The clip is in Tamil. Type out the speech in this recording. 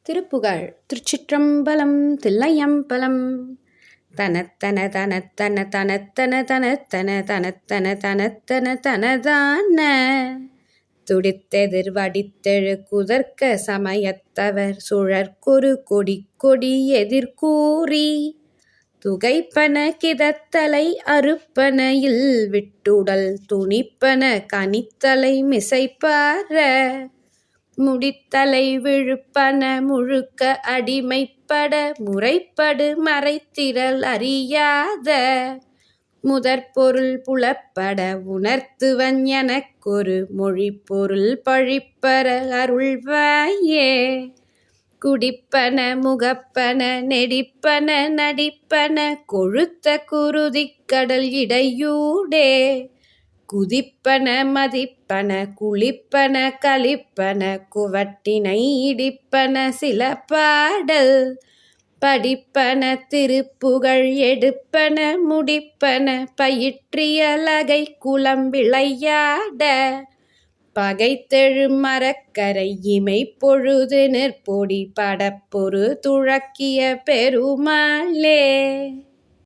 திருப்புகழ். திருச்சிற்றம்பலம். தில்லையம்பலம். தனத்தன தனத்தன தனத்தன தனத்தன தனத்தன தனத்தன தனதான துடித்தெதிர் வடித்தெழு குதர்க்க சமயத்தவர் சுழற்கொரு கொடி கொடி எதிர்கூறி துகைப்பன கிதத்தலை அறுப்பன இல் விட்டுடல் துணிப்பன கனித்தலை மிசைப்பார முடித்தலை விழுப்பன முழுக்க அடிமைப்பட முறைப்படு மறைத்திரல் அறியாத முதற்பொருள் புலப்பட உணர்த்துவன் எனக்கொரு மொழிப்பொருள் பழிப்பர அருள்வாயே. குடிப்பன முகப்பன நெடிப்பன நடிப்பன கொழுத்த குருதிக்கடல் இடையூடே குதிப்பன மதிப்பன குளிப்பன கலிப்பன குவட்டினை இடிப்பன சில பாடல் படிப்பன திருப்புகழ் எடுப்பன முடிப்பன பயிற்றியலகை குலம் விளையாட பகைத்தெழு மரக்கரை இமை பொழுது நிற்பொடி படப்பொரு துழக்கிய பெருமாளே.